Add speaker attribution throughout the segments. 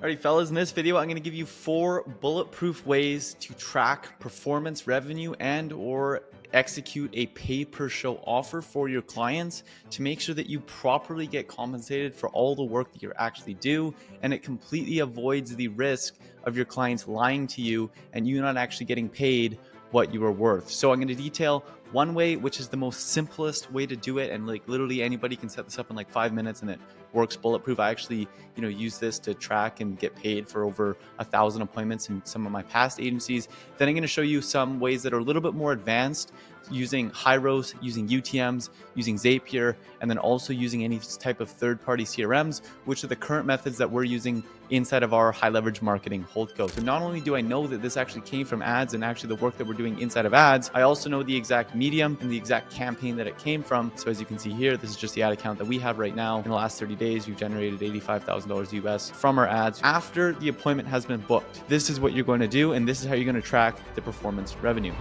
Speaker 1: Alright fellas, in this video I'm going to give you 4 bulletproof ways to track performance revenue and or execute a pay per show offer for your clients to make sure that you properly get compensated for all the work that you actually do, and it completely avoids the risk of your clients lying to you and you not actually getting paid what you are worth. So I'm going to detail one way, which is the most simplest way to do it, and like literally anybody can set this up in like 5 minutes and it works bulletproof. I actually use this to track and get paid for over 1,000 appointments in some of my past agencies. Then I'm going to show you some ways that are a little bit more advanced, using Hyros, using UTMs, using Zapier, and then also using any type of third-party CRMs, which are the current methods that we're using inside of our high leverage marketing HoldCo. So not only do I know that this actually came from ads and actually the work that we're doing inside of ads, I also know the exact medium and the exact campaign that it came from. So as you can see here, this is just the ad account that we have right now. In the last 30 days, we've generated $85,000 US from our ads after the appointment has been booked. This is what you're going to do, and this is how you're going to track the performance revenue.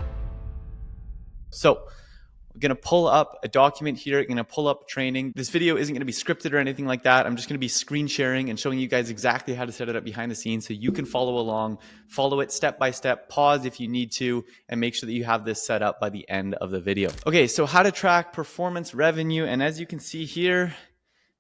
Speaker 1: So we're going to pull up a document here. I'm going to pull up training. This video isn't going to be scripted or anything like that. I'm just going to be screen sharing and showing you guys exactly how to set it up behind the scenes so you can follow along, follow it step by step, pause if you need to, and make sure that you have this set up by the end of the video. Okay, so how to track performance revenue. And as you can see here,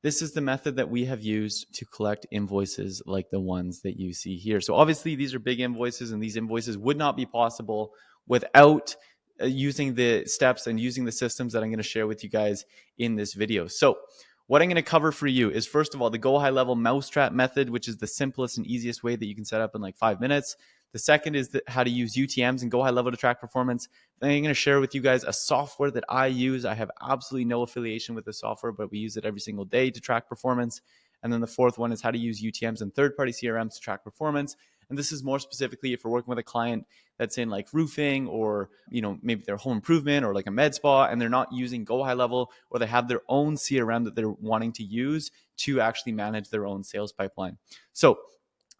Speaker 1: this is the method that we have used to collect invoices like the ones that you see here. So obviously these are big invoices, and these invoices would not be possible without using the steps and using the systems that I'm going to share with you guys in this video. So what I'm going to cover for you is, first of all, the go high level mousetrap method, which is the simplest and easiest way that you can set up in like 5 minutes. The second is how to use UTMs and go high level to track performance. Then I'm going to share with you guys a software that I use. I have absolutely no affiliation with the software, but we use it every single day to track performance. And then the fourth one is how to use UTMs and third-party CRMs to track performance. And this is more specifically if you're working with a client that's in like roofing, or maybe their home improvement, or like a med spa, and they're not using Go High Level, or they have their own CRM that they're wanting to use to actually manage their own sales pipeline. So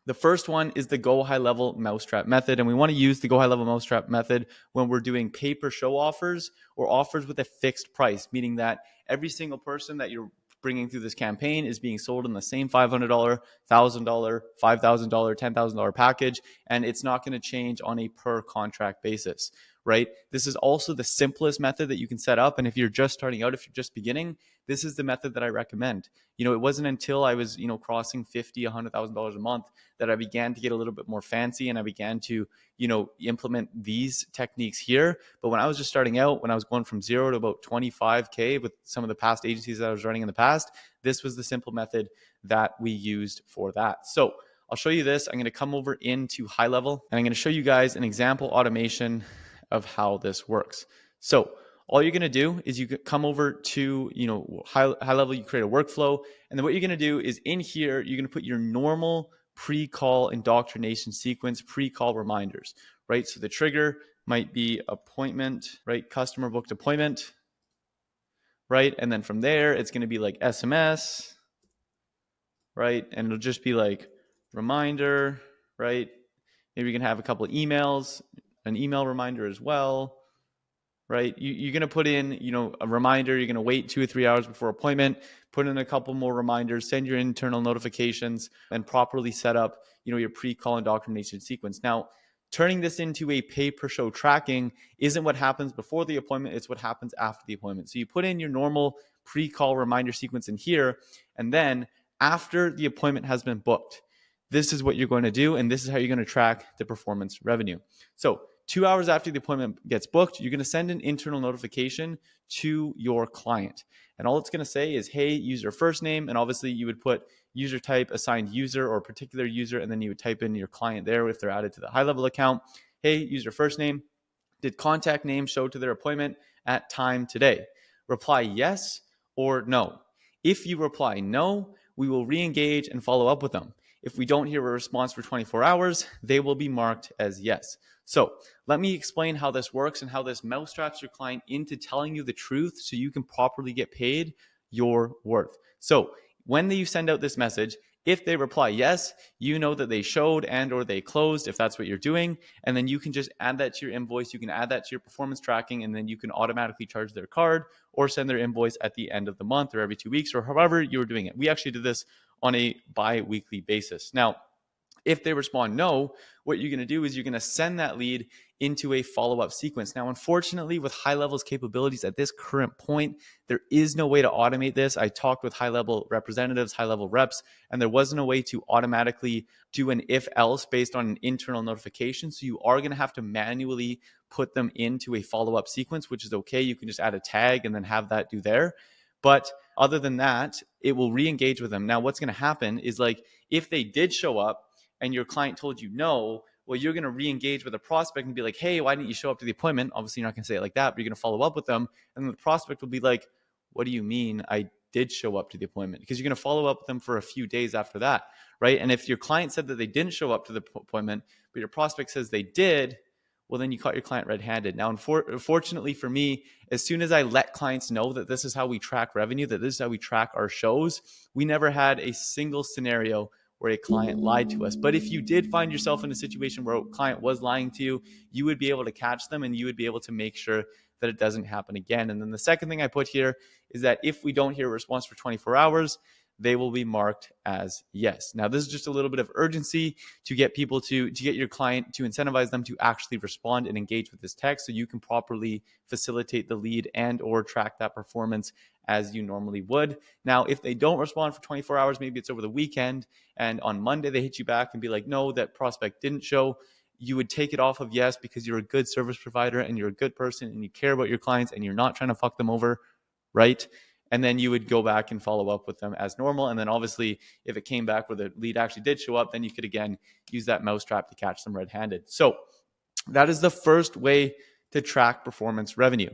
Speaker 1: the first one is the Go High Level Mousetrap method. And we want to use the Go High Level Mousetrap method when we're doing pay per show offers or offers with a fixed price, meaning that every single person that you're bringing through this campaign is being sold in the same $500, $1,000, $5,000, $10,000 package, and it's not going to change on a per contract basis, right? This is also the simplest method that you can set up. And if you're just starting out, if you're just beginning, this is the method that I recommend. It wasn't until I was, crossing $50,000, $100,000 a month that I began to get a little bit more fancy, and I began to, implement these techniques here. But when I was just starting out, when I was going from 0 to about 25K with some of the past agencies that I was running in the past, this was the simple method that we used for that. So I'll show you this. I'm going to come over into high level, and I'm going to show you guys an example automation of how this works. So all you're going to do is you come over to, high level, you create a workflow. And then what you're going to do is in here, you're going to put your normal pre-call indoctrination sequence, pre-call reminders, right? So the trigger might be appointment, right? Customer booked appointment, right? And then from there, it's going to be like SMS, right? And it'll just be like reminder, right? Maybe you can have a couple of emails, an email reminder as well, right? You're going to put in, a reminder. You're going to wait 2 or 3 hours before appointment, put in a couple more reminders, send your internal notifications, and properly set up, your pre-call indoctrination sequence. Now, turning this into a pay per show tracking isn't what happens before the appointment. It's what happens after the appointment. So you put in your normal pre-call reminder sequence in here, and then after the appointment has been booked, this is what you're going to do, and this is how you're going to track the performance revenue. So 2 hours after the appointment gets booked, you're going to send an internal notification to your client. And all it's going to say is, hey, user first name. And obviously you would put user type, assigned user, or particular user. And then you would type in your client there if they're added to the high level account. Hey, user first name. Did contact name show to their appointment at time today? Reply yes or no. If you reply no, we will re-engage and follow up with them. If we don't hear a response for 24 hours, they will be marked as yes. So let me explain how this works and how this mousetraps your client into telling you the truth so you can properly get paid your worth. So when you send out this message, if they reply yes, you know that they showed and or they closed, if that's what you're doing. And then you can just add that to your invoice. You can add that to your performance tracking, and then you can automatically charge their card or send their invoice at the end of the month or every 2 weeks or however you were doing it. We actually did this on a bi-weekly basis. Now, If they respond no, what you're going to do is you're going to send that lead into a follow-up sequence. Now, unfortunately, with high levels capabilities at this current point, there is no way to automate this. I talked with high level representatives, high level reps, and there wasn't a way to automatically do an if else based on an internal notification. So you are going to have to manually put them into a follow-up sequence, which is okay. You can just add a tag and then have that do there. But other than that, it will re-engage with them. Now, what's going to happen is, like, if they did show up and your client told you no, well, you're going to re-engage with a prospect and be like, hey, why didn't you show up to the appointment? Obviously, you're not going to say it like that, but you're going to follow up with them. And then the prospect will be like, what do you mean I did show up to the appointment? Because you're going to follow up with them for a few days after that, right? And if your client said that they didn't show up to the appointment, but your prospect says they did, well, then you caught your client red-handed. Now, unfortunately for me, as soon as I let clients know that this is how we track revenue, that this is how we track our shows, we never had a single scenario where a client lied to us. But if you did find yourself in a situation where a client was lying to you, you would be able to catch them and you would be able to make sure that it doesn't happen again. And then the second thing I put here is that if we don't hear a response for 24 hours, they will be marked as yes. Now, this is just a little bit of urgency to get people to get your client, to incentivize them to actually respond and engage with this text so you can properly facilitate the lead and or track that performance as you normally would. Now, if they don't respond for 24 hours, maybe it's over the weekend, and on Monday they hit you back and be like, no, that prospect didn't show, you would take it off of yes because you're a good service provider and you're a good person and you care about your clients and you're not trying to fuck them over, right? And then you would go back and follow up with them as normal. And then obviously, if it came back where the lead actually did show up, then you could again use that mousetrap to catch them red-handed. So that is the first way to track performance revenue.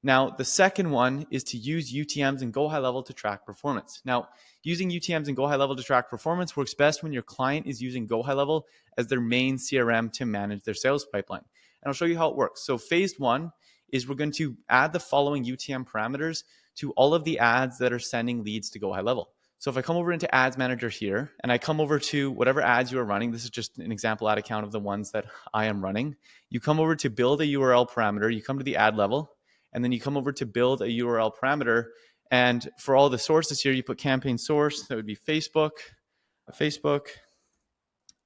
Speaker 1: Now, the second one is to use UTMs and Go High Level to track performance. Now, using UTMs and Go High Level to track performance works best when your client is using Go High Level as their main CRM to manage their sales pipeline. And I'll show you how it works. So phase one is we're going to add the following UTM parameters to all of the ads that are sending leads to Go High Level. So if I come over into Ads Manager here and I come over to whatever ads you are running, this is just an example ad account of the ones that I am running. You come over to build a URL parameter, you come to the ad level, and then you come over to build a URL parameter. And for all the sources here, you put campaign source, that would be Facebook,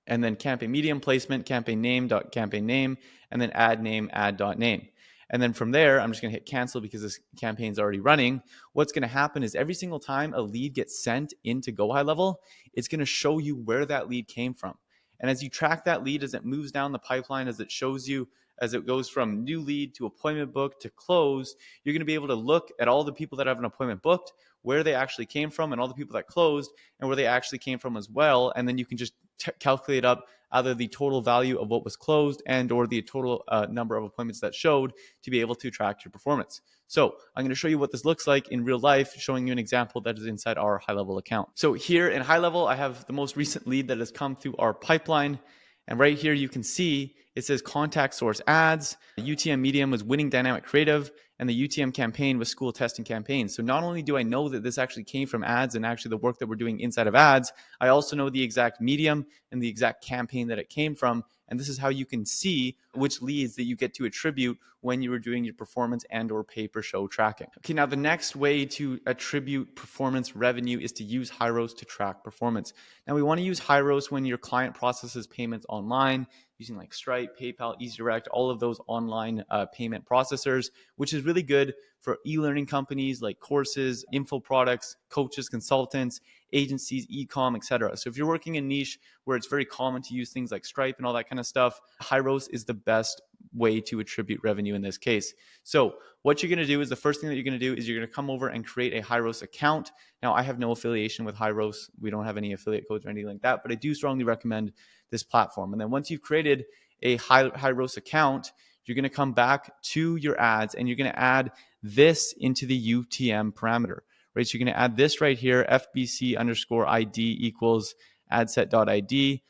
Speaker 1: and then campaign medium placement, campaign name, and then ad name, ad.name. And then from there, I'm just going to hit cancel because this campaign's already running. What's going to happen is every single time a lead gets sent into Go High Level, it's going to show you where that lead came from. And as you track that lead, as it moves down the pipeline, as it shows you, as it goes from new lead to appointment book to close, you're going to be able to look at all the people that have an appointment booked, where they actually came from, and all the people that closed and where they actually came from as well. And then you can just calculate up either the total value of what was closed and or the total number of appointments that showed to be able to track your performance. So I'm going to show you what this looks like in real life, showing you an example that is inside our high level account. So here in high level, I have the most recent lead that has come through our pipeline. And right here, you can see it says contact source ads. The UTM medium was winning dynamic creative, and the UTM campaign was school testing campaigns. So not only do I know that this actually came from ads and actually the work that we're doing inside of ads, I also know the exact medium and the exact campaign that it came from. And this is how you can see which leads that you get to attribute when you are doing your performance and or pay per show tracking. Okay, now the next way to attribute performance revenue is to use Hyros to track performance. Now we want to use Hyros when your client processes payments online using like Stripe, PayPal, EasyDirect, all of those online payment processors, which is really good for e-learning companies like courses, info products, coaches, consultants, agencies, e-com, etc. So if you're working in niche where it's very common to use things like Stripe and all that kind of stuff, Hyros is the best way to attribute revenue in this case. So what you're going to do is the first thing that you're going to do is you're going to come over and create a Hyros account. Now, I have no affiliation with Hyros. We don't have any affiliate codes or anything like that, but I do strongly recommend this platform. And then once you've created a Hyros account, you're going to come back to your ads and you're going to add this into the UTM parameter, right? So you're going to add this right here, FBC underscore ID equals adset.id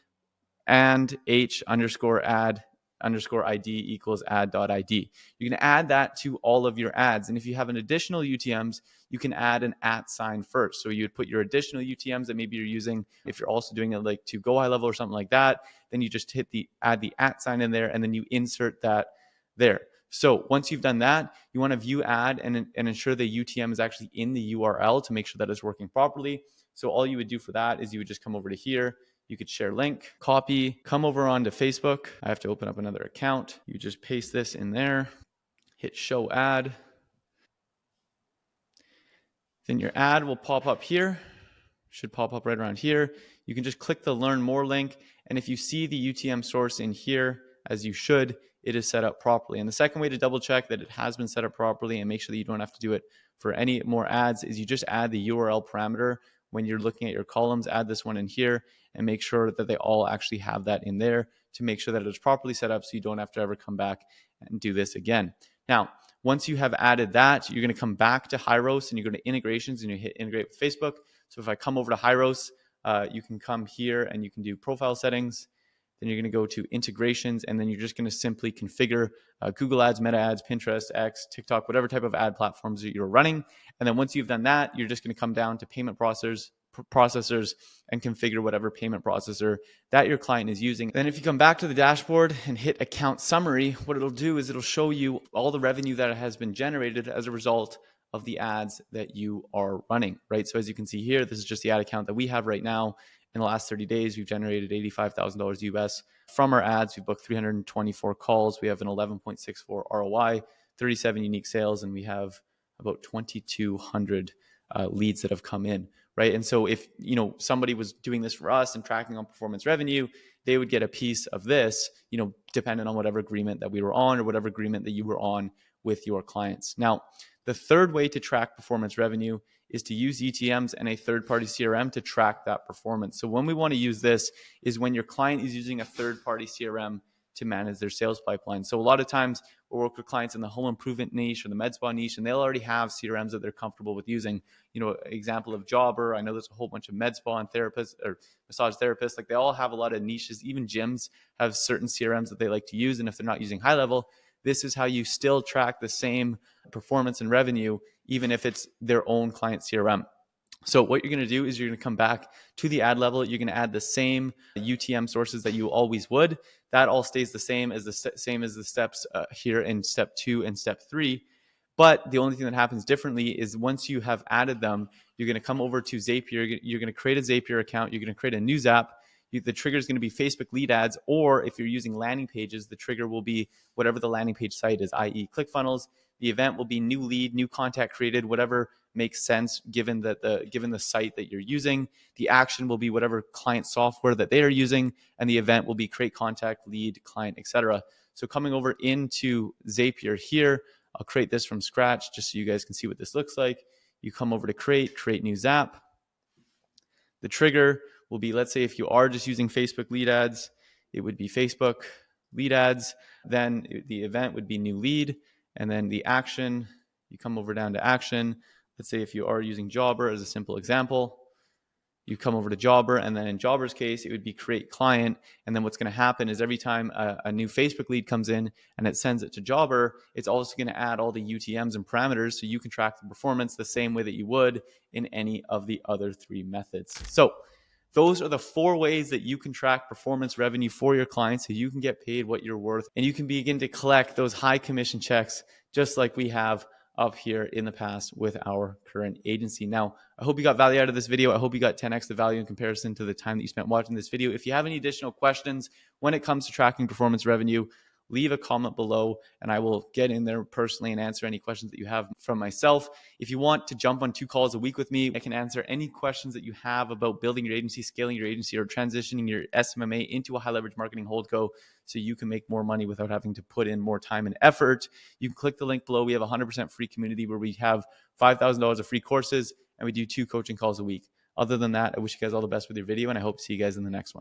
Speaker 1: and H underscore ad underscore ID equals ad.id. You're going to add that to all of your ads. And if you have an additional UTMs, you can add an @ sign first. So you would put your additional UTMs that maybe you're using. If you're also doing it like to Go High Level or something like that, then you just add the @ sign in there and then you insert that there. So once you've done that, you want to view ad and ensure the UTM is actually in the URL to make sure that it's working properly. So all you would do for that is you would just come over to here. You could share link, copy, come over onto Facebook. I have to open up another account. You just paste this in there, hit show ad. Then your ad will pop up here. Should pop up right around here. You can just click the learn more link. And if you see the UTM source in here, as you should, it is set up properly. And the second way to double check that it has been set up properly and make sure that you don't have to do it for any more ads is you just add the URL parameter when you're looking at your columns. Add this one in here and make sure that they all actually have that in there to make sure that it's properly set up so you don't have to ever come back and do this again. Now, once you have added that, you're going to come back to Hyros and you go to integrations and you hit integrate with Facebook. So if I come over to Hyros, you can come here and you can do profile settings. Then you're going to go to integrations, and then you're just going to simply configure Google Ads, Meta Ads, Pinterest, X, TikTok, whatever type of ad platforms that you're running. And then once you've done that, you're just going to come down to payment processors and configure whatever payment processor that your client is using. Then if you come back to the dashboard and hit account summary, what it'll do is it'll show you all the revenue that has been generated as a result of the ads that you are running, right? So as you can see here, this is just the ad account that we have right now. In the last 30 days, we've generated $85,000 US from our ads. We booked 324 calls. We have an 11.64 ROI, 37 unique sales, and we have about 2,200 leads that have come in, right? And so if somebody was doing this for us and tracking on performance revenue, they would get a piece of this, depending on whatever agreement that we were on or whatever agreement that you were on with your clients. Now, the third way to track performance revenue is to use ETMs and a third-party CRM to track that performance. So when we want to use this is when your client is using a third-party CRM to manage their sales pipeline. So a lot of times we'll work with clients in the home improvement niche or the med spa niche, and they'll already have CRMs that they're comfortable with using. Example of Jobber. I know there's a whole bunch of med spa and therapists or massage therapists. Like they all have a lot of niches. Even gyms have certain CRMs that they like to use. And if they're not using high level, this is how you still track the same performance and revenue, even if it's their own client CRM. So what you're going to do is you're going to come back to the ad level. You're going to add the same UTM sources that you always would. That all stays the same as the steps here in step 2 and step 3. But the only thing that happens differently is once you have added them, you're going to come over to Zapier. You're going to create a Zapier account. You're going to create a news app. The trigger is going to be Facebook lead ads, or if you're using landing pages, the trigger will be whatever the landing page site is, i.e. ClickFunnels. The event will be new lead, new contact created, whatever makes sense given the site that you're using. The action will be whatever client software that they are using, and the event will be create contact, lead, client, etc. So coming over into Zapier here, I'll create this from scratch just so you guys can see what this looks like. You come over to create new Zap. The trigger will be, let's say if you are just using Facebook lead ads, it would be Facebook lead ads. Then the event would be new lead. And then the action, you come over down to action. Let's say if you are using Jobber as a simple example, you come over to Jobber, and then in Jobber's case, it would be create client. And then what's going to happen is every time a new Facebook lead comes in and it sends it to Jobber, it's also going to add all the UTMs and parameters so you can track the performance the same way that you would in any of the other 3 methods. So those are the 4 ways that you can track performance revenue for your clients so you can get paid what you're worth and you can begin to collect those high commission checks just like we have up here in the past with our current agency. Now, I hope you got value out of this video. I hope you got 10x the value in comparison to the time that you spent watching this video. If you have any additional questions when it comes to tracking performance revenue, leave a comment below and I will get in there personally and answer any questions that you have from myself. If you want to jump on 2 calls a week with me, I can answer any questions that you have about building your agency, scaling your agency, or transitioning your SMMA into a high leverage marketing holdco so you can make more money without having to put in more time and effort. You can click the link below. We have a 100% free community where we have $5,000 of free courses and we do 2 coaching calls a week. Other than that, I wish you guys all the best with your video and I hope to see you guys in the next one.